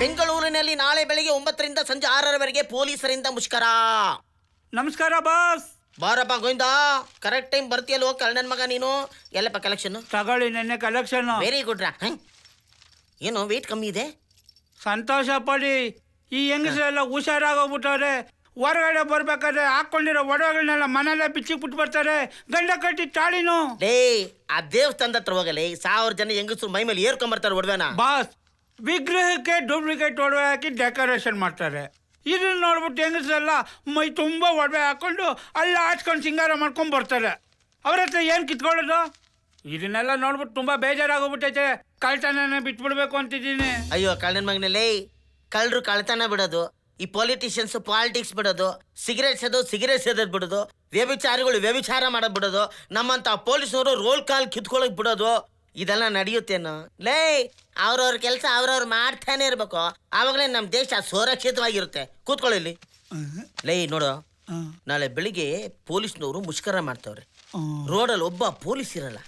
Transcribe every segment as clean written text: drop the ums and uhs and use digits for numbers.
ಬೆಂಗಳೂರಿನಲ್ಲಿ ನಾಳೆ ಬೆಳಿಗ್ಗೆ 9ರಿಂದ ಸಂಜೆ 6ರವರೆಗೆ ಪೊಲೀಸರಿಂದ ಮುಷ್ಕರ. ನಮಸ್ಕಾರ ಬಾಸ್. ಬಾರಪ್ಪ ಗೋವಿಂದ, ಕರೆಕ್ಟ್ ಟೈಮ್ ಬರ್ತೀಯಲ್ವೋ ಕಳ್ಳನ ಮಗ ನೀನು. ಎಲ್ಲಪ್ಪ ಕಲೆಕ್ಷನ್? ತಗೊಳ್ಳಿ ನೆನ್ನೆ ಕಲೆಕ್ಷನ್. ವೆರಿ ಗುಡ್ ರಾ. ಏನು ವೇಟ್ ಕಮ್ಮಿ ಇದೆ? ಸಂತೋಷ ಪಡಿ. ಈ ಹೆಂಗಸರೆಲ್ಲ ಹುಷಾರಾಗೋಗ್ಬಿಟ್ಟವ್ರೆ. ಹೊರಗಡೆ ಬರ್ಬೇಕಾದ್ರೆ ಹಾಕೊಂಡಿರೋ ಒಡವೆಗಳನ್ನೆಲ್ಲ ಮನೆಯಲ್ಲೇ ಬಿಚ್ಚಿಕ್ ಬಿಟ್ಟು ಬರ್ತಾರೆ. ಗಂಡ ಕಟ್ಟಿ ತಾಳಿನು. ಲೇ, ಆ ದೇವಸ್ಥಾನದ ಹತ್ರ ಹೋಗಲೇ, 1000 ಜನ ಹೆಂಗಸರು ಮೈ ಮೇಲೆ ಏರ್ಕೊಂಬರ್ತಾರೆ ಒಡವೆನ. ಬಾಸ್, ವಿಗ್ರಹಕ್ಕೆ ಡೂಪ್ಲಿಕೇಟ್ ಒಡವೆ ಹಾಕಿ ಡೆಕೋರೇಷನ್ ಮಾಡ್ತಾರೆ. ಇದನ್ನ ನೋಡ್ಬಿಟ್ಟು ಹೆಂಗಸರೆಲ್ಲ ಮೈ ತುಂಬ ಒಡವೆ ಹಾಕೊಂಡು ಅಲ್ಲ ಹಾಚ್ಕೊಂಡು ಸಿಂಗಾರ ಮಾಡ್ಕೊಂಡು ಬರ್ತಾರೆ. ಅವ್ರ ಹತ್ರ ಏನು ಕಿತ್ಕೊಳ್ಳೋದು? ಇದನ್ನೆಲ್ಲ ನೋಡ್ಬಿಟ್ಟು ತುಂಬಾ ಬೇಜಾರಾಗೋಗ್ಬಿಟ್ಟೈತೆ. ಕಳ್ತನ ಬಿಟ್ಬಿಡ್ಬೇಕು ಅಂತಿದ್ದೀನಿ. ಅಯ್ಯೋ ಕಳ್ಳನ ಮಗನಲ್ಲಿ, ಕಳ್ಳರು ಕಳ್ತನ ಬಿಡೋದು, ಈ ಪೊಲಿಟಿಷಿಯನ್ಸ್ ಪಾಲಿಟಿಕ್ಸ್ ಬಿಡೋದು, ಸಿಗರೇಟ್ ಸೇದೋದು ಬಿಡೋದು, ವ್ಯಭಿಚಾರಿಗಳು ವ್ಯಭಿಚಾರ ಮಾಡೋದು ಬಿಡೋದು, ನಮ್ಮಂತ ಪೊಲೀಸರು ರೋಲ್ ಕಾಲ್ ಕಿತ್ಕೊಳ್ಳೋಕೆ ಬಿಡೋದು, ಇದೆಲ್ಲ ನಡೆಯುತ್ತೇನೋ? ಲೇ, ಅವ್ರವ್ರ ಕೆಲಸ ಅವ್ರವ್ರು ಮಾಡ್ತಾನೆ ಇರ್ಬೇಕು. ಆವಾಗಲೇ ನಮ್ಮ ದೇಶ ಸುರಕ್ಷಿತವಾಗಿರುತ್ತೆ. ಕೂತ್ಕೊಳ್ಳಿ. ಲೇ ನೋಡು, ನಾಳೆ ಬೆಳಿಗ್ಗೆ ಪೊಲೀಸ್ನವರು ಮುಷ್ಕರ ಮಾಡ್ತವ್ರೆ. ರೋಡಲ್ಲಿ ಒಬ್ಬ ಪೊಲೀಸ್ ಇರಲ್ಲ.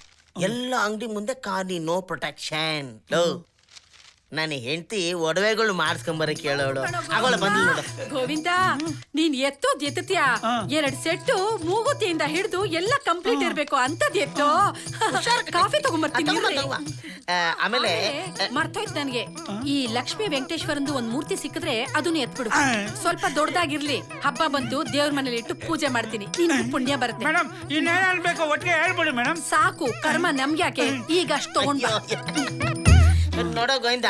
ಎಲ್ಲ ಅಂಗಡಿ ಮುಂದೆ ಕಾರಿ ನೋ ಪ್ರೊಟೆಕ್ಷನ್. ನಾನು ಹೆಂಡತಿ ಒಡವೆಗಳು ಮಾಡಿಸ್ಕೊಂಬರ ಕೇಳೋಳು. ಆಗೋಳ ಬಂದ್ಲು ನೋಡು. ಗೋವಿಂದ, ನೀನ್ ಎತ್ತೋದ್ ಎತ್ತತ್ಯಾ? 2 ಸೆಟ್ಟು ಮೂಗುತಿಯಿಂದ ಹಿಡಿದು ಎಲ್ಲ ಕಂಪ್ಲೀಟ್ ಇರ್ಬೇಕು ಅಂತದ್ ಎತ್ತೋ. ಕಾಫಿ ತಗೊಂಬರ್ತೀನಿ. ಆಮೇಲೆ ಮರ್ತೋಯ್ತು ನನ್ಗೆ, ಈ ಲಕ್ಷ್ಮೀ ವೆಂಕಟೇಶ್ವರಂದು ಒಂದ್ ಮೂರ್ತಿ ಸಿಕ್ಕಿದ್ರೆ ಅದನ್ನ ಎತ್ಬಿಡು. ಸ್ವಲ್ಪ ದೊಡ್ಡದಾಗಿರ್ಲಿ. ಹಬ್ಬ ಬಂತು, ದೇವ್ರ ಮನೇಲಿ ಇಟ್ಟು ಪೂಜೆ ಮಾಡ್ತೀನಿ. ನಿನ್ ಪುಣ್ಯ ಬರುತ್ತೆ. ಮೇಡಮ್, ಇನ್ನೇನ್ ಅನ್ಬೇಕು ಒಟ್ಟಿಗೆ ಹೇಳ್ಬಿಡಿ ಮೇಡಮ್. ಸಾಕು, ಕರ್ಮ ನಮ್ಗ್ಯಾಕೆ, ಈಗ ಅಷ್ಟು ತಗೊಂಡ್ ಬಾ. ನೋಡೋ ಗೋವಿಂದ,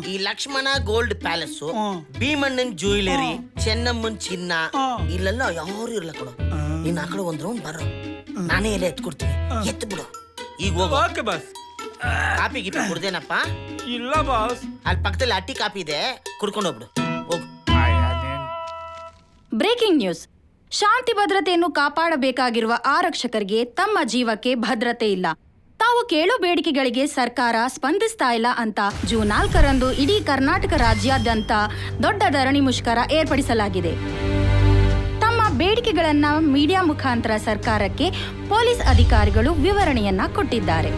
ಈ ಲಕ್ಷ್ಮಣ ಗೋಲ್ಡ್ ಪ್ಯಾಲೇಸ್, ಭೀಮಣ್ಣನ್ ಜ್ಯುವೆಲರಿ, ಚೆನ್ನಮ್ಮನ್ ಚಿನ್ನ, ಇಲ್ಲೆಲ್ಲ ಯಾರು ಇರ್ಲ ಕೊಡು. ನೀನ್ ಆ ಕಡೆ ಒಂದ್ ರೌಂಡ್ ಬರೋ, ನಾನೇ ಎಲ್ಲ ಎತ್ಕೊಡ್ತೀನಿ. ಎತ್ತು ಬಿಡು. ಈಗ ಹೋಗು. Okay boss. ಕಾಪಿ ಗಿಪಿ ಕುಡ್ದೇನಪ್ಪ? ಇಲ್ಲ ಬಾಸ್. ಅಲ್ಲಿ ಪಕ್ಕದಲ್ಲಿ ಅಟ್ಟಿ ಕಾಪಿ ಇದೆ, ಕುಡ್ಕೊಂಡು ಹೋಗ್ಬಿಡು. ಹೋಗು. Breaking news. ಶಾಂತಿ ಭದ್ರತೆಯನ್ನು ಕಾಪಾಡಬೇಕಾಗಿರುವ ಆರಕ್ಷಕರಿಗೆ ತಮ್ಮ ಜೀವಕ್ಕೆ ಭದ್ರತೆ ಇಲ್ಲ. ತಾವು ಕೇಳೋ ಬೇಡಿಕೆಗಳಿಗೆ ಸರ್ಕಾರ ಸ್ಪಂದಿಸ್ತಾ ಇಲ್ಲ ಅಂತ ಜೂನ್ 4ರಂದು ಇಡೀ ಕರ್ನಾಟಕ ರಾಜ್ಯಾದ್ಯಂತ ದೊಡ್ಡ ಧರಣಿ ಮುಷ್ಕರ ಏರ್ಪಡಿಸಲಾಗಿದೆ. ತಮ್ಮ ಬೇಡಿಕೆಗಳನ್ನ ಮೀಡಿಯಾ ಮುಖಾಂತರ ಸರ್ಕಾರಕ್ಕೆ ಪೊಲೀಸ್ ಅಧಿಕಾರಿಗಳು ವಿವರಣೆಯನ್ನ ಕೊಟ್ಟಿದ್ದಾರೆ.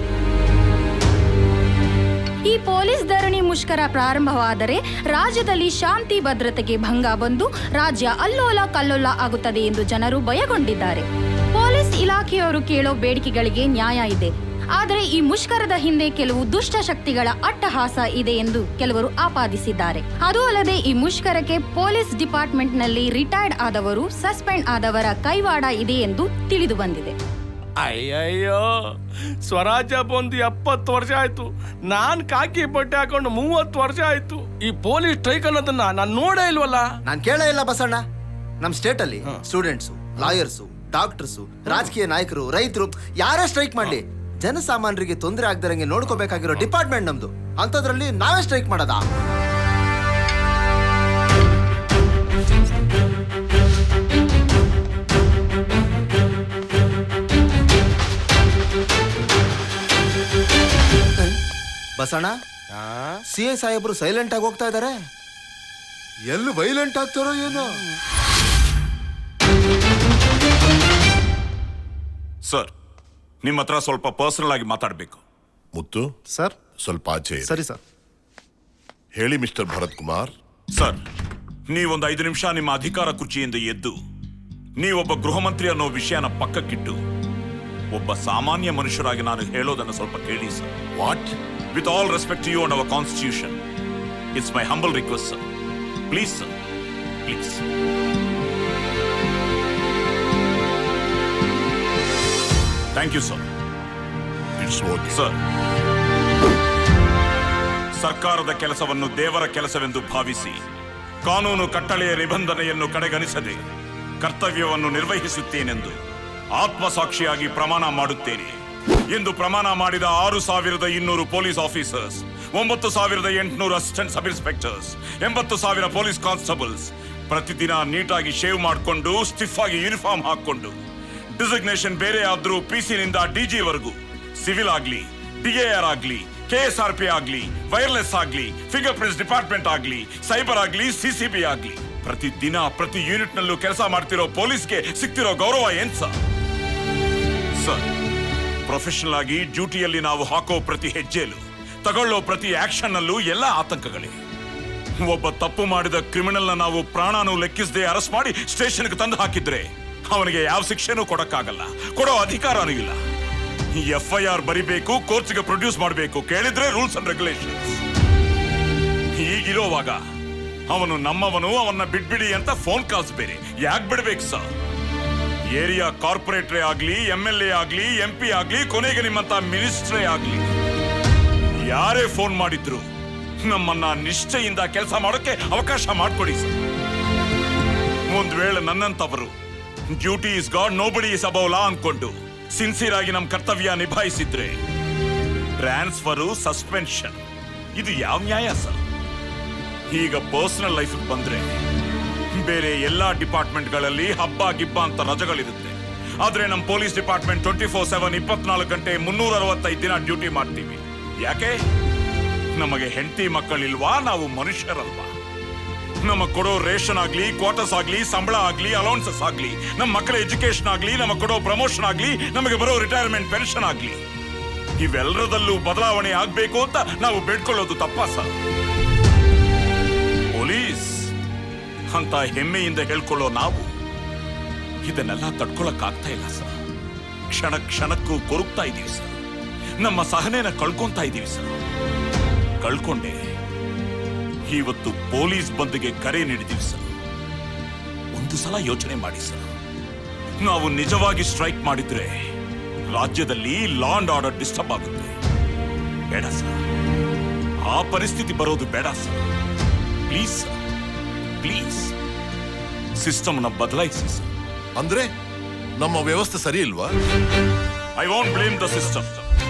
ಈ ಪೊಲೀಸ್ ಧರಣಿ ಮುಷ್ಕರ ಪ್ರಾರಂಭವಾದರೆ ರಾಜ್ಯದಲ್ಲಿ ಶಾಂತಿ ಭದ್ರತೆಗೆ ಭಂಗ ಬಂದು ರಾಜ್ಯ ಅಲ್ಲೋಲ ಕಲ್ಲೋಲ ಆಗುತ್ತದೆ ಎಂದು ಜನರು ಭಯಗೊಂಡಿದ್ದಾರೆ. ಪೊಲೀಸ್ ಇಲಾಖೆಯವರು ಕೇಳೋ ಬೇಡಿಕೆಗಳಿಗೆ ನ್ಯಾಯ ಇದೆ, ಆದರೆ ಈ ಮುಷ್ಕರದ ಹಿಂದೆ ಕೆಲವು ದುಷ್ಟ ಶಕ್ತಿಗಳ ಅಟ್ಟಹಾಸ ಇದೆ ಎಂದು ಕೆಲವರು ಆಪಾದಿಸಿದ್ದಾರೆ. ಅದು ಅಲ್ಲದೆ ಈ ಮುಷ್ಕರಕ್ಕೆ ಪೊಲೀಸ್ ಡಿಪಾರ್ಟ್ಮೆಂಟ್ನಲ್ಲಿ ರಿಟೈರ್ಡ್ ಆದವರು, ಸಸ್ಪೆಂಡ್ ಆದವರ ಕೈವಾಡ ಇದೆ ಎಂದು ತಿಳಿದು ಬಂದಿದೆ. ಅಯ್ಯಯ್ಯೋ, ಸ್ವರಾಜ್ಯ ಬಂದು 70 ವರ್ಷ ಆಯ್ತು. ನಾನ್ ಕಾಕಿ ಬಟ್ಟೆ ಹಾಕೊಂಡು 30 ವರ್ಷ ಆಯ್ತು. ಈ ಪೊಲೀಸ್ ಸ್ಟ್ರೈಕ್ ಅನ್ನೋದನ್ನ ನಾನ್ ನೋಡೇ ಇಲ್ವಲ್ಲ. ನಾನ್ ಕೇಳೇ ಇಲ್ಲ ಬಸಣ್ಣ. ನಮ್ ಸ್ಟೇಟ್ ಅಲ್ಲಿ ಸ್ಟೂಡೆಂಟ್ಸು, ಲಾಯರ್ಸು, ಡಾಕ್ಟರ್ಸು, ರಾಜಕೀಯ ನಾಯಕರು, ರೈತರು ಯಾರೇ ಸ್ಟ್ರೈಕ್ ಮಾಡ್ಲಿ, ಜನಸಾಮಾನ್ಯರಿಗೆ ತೊಂದರೆ ಆಗದಂಗೆ ನೋಡ್ಕೋಬೇಕಾಗಿರೋ ಡಿಪಾರ್ಟ್ಮೆಂಟ್ ನಮ್ದು. ಅಂತದ್ರಲ್ಲಿ ನಾವೇ ಸ್ಟ್ರೈಕ್ ಮಾಡೋದ? ಬಸಣ್ಣ, CI ಸಾಹೇಬರು ಸೈಲೆಂಟ್ ಆಗಿ ಹೋಗ್ತಾ ಇದಾರೆ. ಎಲ್ಲಿ ವೈಲೆಂಟ್ ಆಗ್ತಾರೋ ಏನೋ. ಸರ್, ನಿಮ್ಮ ಹತ್ರ ಸ್ವಲ್ಪ ಪರ್ಸನಲ್ ಆಗಿ ಮಾತಾಡಬೇಕು. ಮುತ್ತು ಸರ್, ಸ್ವಲ್ಪ ಆಚೆ. ಸರಿ ಸರ್. ಹೇಳಿ ಮಿಸ್ಟರ್ ಭರತ್ ಕುಮಾರ್. ಸರ್, ನೀವೊಂದು 5 ನಿಮಿಷ ನಿಮ್ಮ ಅಧಿಕಾರ ಕುರ್ಚಿಯಿಂದ ಎದ್ದು ನೀವೊಬ್ಬ ಗೃಹ ಮಂತ್ರಿ ಅನ್ನೋ ವಿಷಯನ ಪಕ್ಕಕ್ಕಿಟ್ಟು ಒಬ್ಬ ಸಾಮಾನ್ಯ ಮನುಷ್ಯರಾಗಿ ನಾನು ಹೇಳೋದನ್ನು ಸ್ವಲ್ಪ ಕೇಳಿ sir. What? With all respect to you and our constitution, it's my humble request sir. Please sir, please. Thank you sir. It's okay sir, ಸರ್ಕಾರದ ಕೆಲಸವನ್ನು ದೇವರ ಕೆಲಸವೆಂದು ಭಾವಿಸಿ ಕಾನೂನು ಕಟ್ಟಳೆಯ ನಿಬಂಧನೆಯನ್ನು ಕಡೆಗಣಿಸದೆ ಕರ್ತವ್ಯವನ್ನು ನಿರ್ವಹಿಸುತ್ತೇನೆಂದು ಆತ್ಮಸಾಕ್ಷಿಯಾಗಿ ಪ್ರಮಾಣ ಮಾಡುತ್ತೇನೆ ಎಂದು ಪ್ರಮಾಣ ಮಾಡಿದ 6200 ಪೊಲೀಸ್ ಆಫೀಸರ್ಸ್, 9800 ಅಸಿಸ್ಟೆಂಟ್ ಸಬ್ ಇನ್ಸ್ಪೆಕ್ಟರ್ಸ್, 80,000 ಪೊಲೀಸ್ ಕಾನ್ಸ್ಟೇಬಲ್ಸ್ ಪ್ರತಿದಿನ ನೀಟಾಗಿ ಶೇವ್ ಮಾಡಿಕೊಂಡು ಸ್ಟಿಫ್ ಆಗಿ ಯೂನಿಫಾರ್ಮ್ ಹಾಕೊಂಡು, ಡಿಸಿಗ್ನೇಷನ್ ಬೇರೆ ಆದ್ರೂ PC ನಿಂದ DG ವರೆಗೂ, ಸಿವಿಲ್ ಆಗ್ಲಿ, DAR ಆಗ್ಲಿ, KSRP ಆಗ್ಲಿ, ವೈರ್ಲೆಸ್ ಆಗ್ಲಿ, ಫಿಂಗರ್ ಪ್ರಿಂಟ್ಸ್ ಡಿಪಾರ್ಟ್ಮೆಂಟ್ ಆಗ್ಲಿ, ಸೈಬರ್ ಆಗ್ಲಿ, CCB ಆಗ್ಲಿ, ಪ್ರತಿದಿನ ಪ್ರತಿ ಯೂನಿಟ್ ನಲ್ಲೂ ಕೆಲಸ ಮಾಡ್ತಿರೋ ಪೊಲೀಸ್ಗೆ ಸಿಗ್ತಿರೋ ಗೌರವ ಏನ್ ಸರ್? ಪ್ರೊಫೆಷನಲ್ ಆಗಿ ಡ್ಯೂಟಿಯಲ್ಲಿ ನಾವು ಹಾಕೋ ಪ್ರತಿ ಹೆಜ್ಜೆಯಲ್ಲೂ, ತಗೊಳ್ಳೋ ಪ್ರತಿ ಆಕ್ಷನ್ ನಲ್ಲೂ ಎಲ್ಲ ಆತಂಕಗಳೇ. ಒಬ್ಬ ತಪ್ಪು ಮಾಡಿದ ಕ್ರಿಮಿನಲ್ನ ನಾವು ಪ್ರಾಣನೂ ಲೆಕ್ಕಿಸದೆ ಅರೆಸ್ಟ್ ಮಾಡಿ ಸ್ಟೇಷನ್ಗೆ ತಂದು ಹಾಕಿದ್ರೆ ಅವನಿಗೆ ಯಾವ ಶಿಕ್ಷೆನೂ ಕೊಡಕ್ಕಾಗಲ್ಲ, ಕೊಡೋ ಅಧಿಕಾರನೂ ಇಲ್ಲ. FIR ಬರಿಬೇಕು, ಕೋರ್ಟ್ಗೆ ಪ್ರೊಡ್ಯೂಸ್ ಮಾಡಬೇಕು, ಕೇಳಿದ್ರೆ ರೂಲ್ಸ್ ಅಂಡ್ ರೆಗ್ಯುಲೇಷನ್ಸ್. ಹೀಗಿರೋವಾಗ ಅವನು ನಮ್ಮವನು, ಅವನ್ನ ಬಿಡ್ಬಿಡಿ ಅಂತ ಫೋನ್ ಕಾಲ್ಸ್ ಬೇರೆ. ಯಾಕೆ ಬಿಡ್ಬೇಕು ಸರ್? ಏರಿಯಾ ಕಾರ್ಪೊರೇಟ್ರೇ ಆಗ್ಲಿ, MLA ಆಗ್ಲಿ, MP ಆಗ್ಲಿ, ಕೊನೆಗೆ ನಿಮ್ಮಂತ ಮಿನಿಸ್ಟ್ರೇ ಆಗ್ಲಿ, ಯಾರೇ ಫೋನ್ ಮಾಡಿದ್ರು ನಮ್ಮನ್ನ ನಿಷ್ಠೆಯಿಂದ ಕೆಲಸ ಮಾಡೋಕೆ ಅವಕಾಶ ಮಾಡಿಕೊಡಿ ಸರ್. ಒಂದ್ ವೇಳೆ ನನ್ನಂತವರು duty is god, nobody is above law ಅನ್ಕೊಂಡು ಸಿನ್ಸಿಯರ್ ಆಗಿ ನಮ್ಮ ಕರ್ತವ್ಯ ನಿಭಾಯಿಸಿದ್ರೆ ಟ್ರಾನ್ಸ್ಫರು, ಸಸ್ಪೆನ್ಷನ್, ಇದು ಯಾವ ನ್ಯಾಯ ಸರ್? ಈಗ ಪರ್ಸನಲ್ ಲೈಫ್ ಬಂದ್ರೆ ಬೇರೆ ಎಲ್ಲಾ ಡಿಪಾರ್ಟ್ಮೆಂಟ್ಗಳಲ್ಲಿ ಹಬ್ಬ ಗಿಬ್ಬ ಅಂತ ರಜೆಗಳಿರುತ್ತೆ. ಆದ್ರೆ ನಮ್ಮ ಪೊಲೀಸ್ ಡಿಪಾರ್ಟ್ಮೆಂಟ್ 24/7 24 ಗಂಟೆ 365 ದಿನ ಡ್ಯೂಟಿ ಮಾಡ್ತೀವಿ. ಯಾಕೆ? ನಮಗೆ ಹೆಂಡತಿ ಮಕ್ಕಳಿಲ್ವಾ? ನಾವು ಮನುಷ್ಯರಲ್ವಾ? ನಮ್ಮ ಕೊಡೋ ರೇಷನ್ ಆಗ್ಲಿ, ಕ್ವಾರ್ಟರ್ಸ್ ಆಗ್ಲಿ, ಸಂಬಳ ಆಗ್ಲಿ, ಅಲೌನ್ಸಸ್ ಆಗ್ಲಿ, ನಮ್ಮ ಮಕ್ಕಳ ಎಜುಕೇಶನ್ ಆಗ್ಲಿ, ನಮ್ಮ ಕೊಡೋ ಪ್ರಮೋಷನ್ ಆಗ್ಲಿ, ನಮಗೆ ಬರೋ ರಿಟೈರ್ಮೆಂಟ್ ಪೆನ್ಷನ್ ಆಗ್ಲಿ, ಇವೆಲ್ಲರದಲ್ಲೂ ಬದಲಾವಣೆ ಆಗ್ಬೇಕು ಅಂತ ನಾವು ಬೇಡ್ಕೊಳ್ಳೋದು ತಪ್ಪಾ ಸರ್? ಪೊಲೀಸ್ ಅಂತ ಹೆಮ್ಮೆಯಿಂದ ಹೇಳ್ಕೊಳ್ಳೋ ನಾವು ಇದನ್ನೆಲ್ಲ ತಡ್ಕೊಳಕ್ಕಾಗ್ತಾ ಇಲ್ಲ ಸರ್. ಕ್ಷಣ ಕ್ಷಣಕ್ಕೂ ಕೊರಗ್ತಾ ಇದೀವಿ ಸರ್. ನಮ್ಮ ಸಹನೆನ ಕಳ್ಕೊಂತಾ ಇದೀವಿ ಸರ್. ಕಳ್ಕೊಂಡೆ ಇವತ್ತು ಪೊಲೀಸ್ ಬಂದ್ಗೆ ಕರೆ ನೀಡಿದೀವಿ ಸರ್. ಒಂದು ಸಲ ಯೋಚನೆ ಮಾಡಿ ಸರ್, ನಾವು ನಿಜವಾಗಿ ಸ್ಟ್ರೈಕ್ ಮಾಡಿದ್ರೆ ರಾಜ್ಯದಲ್ಲಿ ಲಾ ಅಂಡ್ ಆರ್ಡರ್ ಡಿಸ್ಟರ್ಬ್ ಆಗುತ್ತೆ. ಬೇಡ ಸರ್, ಆ ಪರಿಸ್ಥಿತಿ ಬರೋದು ಬೇಡ ಸರ್. ಪ್ಲೀಸ್ ಸರ್, ಪ್ಲೀಸ್ ಸಿಸ್ಟಮ್ನ ಬದಲಾಯಿಸಿ ಸರ್. ಅಂದ್ರೆ ನಮ್ಮ ವ್ಯವಸ್ಥೆ ಸರಿ ಇಲ್ವಾ? I won't blame the system.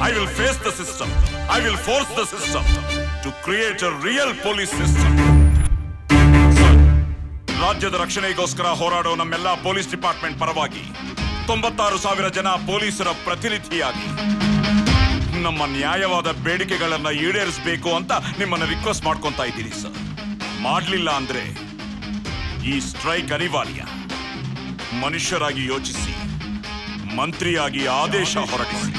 I will face the system. I will force the system to create a real police system. ರಾಜ್ಯದ ರಕ್ಷಣೆಗೋಸ್ಕರ ಹೋರಾಡೋ ನಮ್ಮೆಲ್ಲ ಪೊಲೀಸ್ ಡಿಪಾರ್ಟ್ಮೆಂಟ್ ಪರವಾಗಿ 96,000 ಜನ ಪೊಲೀಸರ ಪ್ರತಿನಿಧಿಯಾಗಿ ನಮ್ಮ ನ್ಯಾಯವಾದ ಬೇಡಿಕೆಗಳನ್ನ ಈಡೇರಿಸಬೇಕು ಅಂತ ನಿಮ್ಮನ್ನ ರಿಕ್ವೆಸ್ಟ್ ಮಾಡ್ಕೊಂತಾ ಇದ್ದೀನಿ ಸರ್. ಮಾಡ್ಲಿಲ್ಲ ಅಂದ್ರೆ ಈ ಸ್ಟ್ರೈಕ್ ಅನಿವಾರ್ಯ. ಮನುಷ್ಯರಾಗಿ ಯೋಚಿಸಿ, ಮಂತ್ರಿಯಾಗಿ ಆದೇಶ ಹೊರಡಿಸಿ.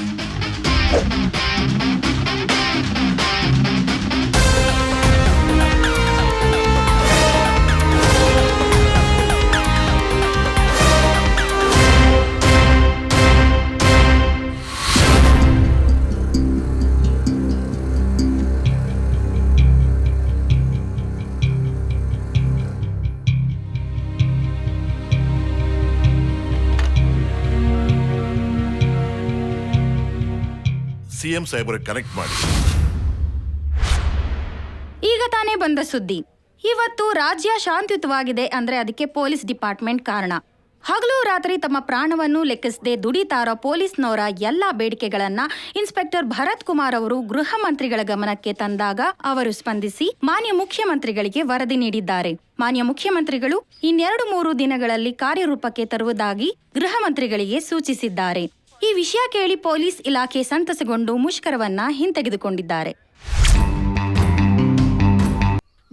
CM ಸಾಹೇಬರಿಗೆ ಕನೆಕ್ಟ್ ಮಾಡಿ. ಈಗ ತಾನೇ ಬಂದ ಸುದ್ದಿ. ಇವತ್ತು ರಾಜ್ಯ ಶಾಂತಿಯುತವಾಗಿದೆ ಅಂದ್ರೆ ಅದಕ್ಕೆ ಪೊಲೀಸ್ ಡಿಪಾರ್ಟ್ಮೆಂಟ್ ಕಾರಣ. ಹಗಲು ರಾತ್ರಿ ತಮ್ಮ ಪ್ರಾಣವನ್ನು ಲೆಕ್ಕಿಸದೆ ದುಡಿತಾರೋ ಪೊಲೀಸ್ನವರ ಎಲ್ಲಾ ಬೇಡಿಕೆಗಳನ್ನ ಇನ್ಸ್ಪೆಕ್ಟರ್ ಭರತ್ ಕುಮಾರ್ ಅವರು ಗೃಹ ಮಂತ್ರಿಗಳ ಗಮನಕ್ಕೆ ತಂದಾಗ ಅವರು ಸ್ಪಂದಿಸಿ ಮಾನ್ಯ ಮುಖ್ಯಮಂತ್ರಿಗಳಿಗೆ ವರದಿ ನೀಡಿದ್ದಾರೆ. ಮಾನ್ಯ ಮುಖ್ಯಮಂತ್ರಿಗಳು 2-3 ದಿನಗಳಲ್ಲಿ ಕಾರ್ಯರೂಪಕ್ಕೆ ತರುವುದಾಗಿ ಗೃಹ ಮಂತ್ರಿಗಳಿಗೆ ಸೂಚಿಸಿದ್ದಾರೆ. ಈ ವಿಷಯ ಕೇಳಿ ಪೊಲೀಸ್ ಇಲಾಖೆ ಸಂತಸಗೊಂಡು ಮುಷ್ಕರವನ್ನ ಹಿಂತೆಗೆದುಕೊಂಡಿದ್ದಾರೆ.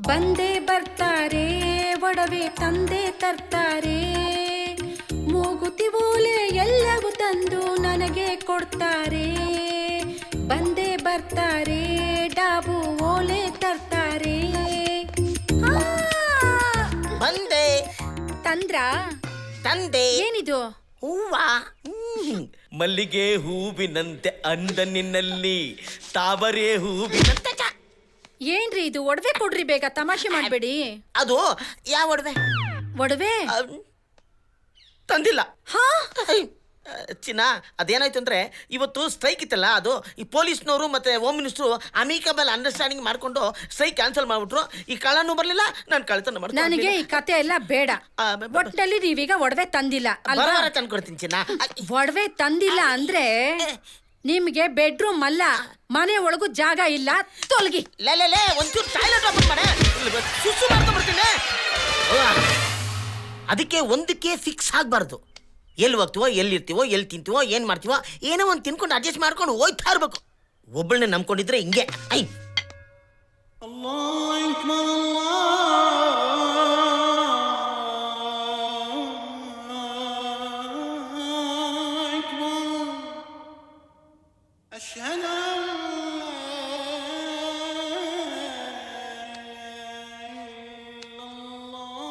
ಬಂದೇ ಬರ್ತಾರೆ, ಒಡವೆ ತಂದೆ ತರ್ತಾರೆ, ಮೂಗುತಿ ಓಲೆ ಎಲ್ಲವೂ ತಂದು ನನಗೆ ಕೊಡ್ತಾರೆ. ಬಂದೇ ಬರ್ತಾರೆ, ಡಾಬು ಓಲೆ ತರ್ತಾರೆ. ಬಂದೆ ತಂದ್ರ ತಂದೆ. ಏನಿದು? ಹೂವ. ಮಲ್ಲಿಗೆ ಹೂವಿನಂತೆ ಅಂದ ನಿನ್ನಲ್ಲಿ ತಾವರೆ ಹೂವಿನಂತೆ ಏನ್ರಿ ಇದು? ಒಡವೆ ಕೊಡ್ರಿ ಬೇಗ, ತಮಾಷೆ ಮಾಡ್ಬೇಡಿ. ಅದು ಯಾವ ಒಡವೆ? ಒಡವೆ ತಂದಿಲ್ಲ. ಹಾ ಚಿನ್ನ, ಅದೇನಾಯ್ತು ಅಂದ್ರೆ ಇವತ್ತು ಸ್ಟ್ರೈಕ್ ಇತ್ತಲ್ಲ, ಅದು ಈ ಪೊಲೀಸ್ನವರು ಮತ್ತೆ ಹೋಮ್ ಮಿನಿಸ್ಟ್ರು ಅಮಿಕಬಲ್ ಅಂಡರ್ಸ್ಟ್ಯಾಂಡಿಂಗ್ ಮಾಡ್ಕೊಂಡು ಸ್ಟ್ರೈಕ್ ಕ್ಯಾನ್ಸಲ್ ಮಾಡ್ಬಿಟ್ರು. ಈ ಕಳ್ಳನೂ ಬರ್ಲಿಲ್ಲ, ನಾನು ಕಳ್ತನ ಮಾಡ್ತೀನಿ. ನನಗೆ ಈ ಕತೆ ಎಲ್ಲ ಬೇಡ. ಒಟ್ಟಲ್ಲಿ ನೀವೀಗ ಒಡವೆ ತಂದಿಲ್ಲ ಅಲ್ವಾ? ತಂದ್ಕೊಡ್ತೀನಿ ಚಿನ್ನ. ಒಡವೆ ತಂದಿಲ್ಲ ಅಂದ್ರೆ ನಿಮ್ಗೆ ಬೆಡ್ರೂಮ್ ಅಲ್ಲ, ಮನೆ ಒಳಗೂ ಜಾಗ ಇಲ್ಲ. ತೊಲಗಿ. ಲೇ ಒಂಚೂರು ಟಾಯ್ಲೆಟ್ ಓಪನ್ ಮಾಡೆ, ಸುಸು ಮಾಡ್ಕೊಂಡ್ಬಿಡ್ತೀನಿ. ಅದಕ್ಕೆ ಒಂದಕ್ಕೆ ಫಿಕ್ಸ್ ಆಗ್ಬಾರ್ದು. ಎಲ್ಲಿ ಹೋಗ್ತೀವೋ, ಎಲ್ಲಿರ್ತೀವೋ, ಎಲ್ಲಿ ತಿಂತೀವೋ, ಏನ್ ಮಾಡ್ತೀವೋ, ಏನೋ ಒಂದು ತಿನ್ಕೊಂಡು ಅಡ್ಜಸ್ಟ್ ಮಾಡ್ಕೊಂಡು ಹೋಯ್ತಾ ಇರ್ಬೇಕು. ಒಬ್ಬಳನ್ನೇ ನಂಬ್ಕೊಂಡಿದ್ರೆ ಹಿಂಗೆ. ಐ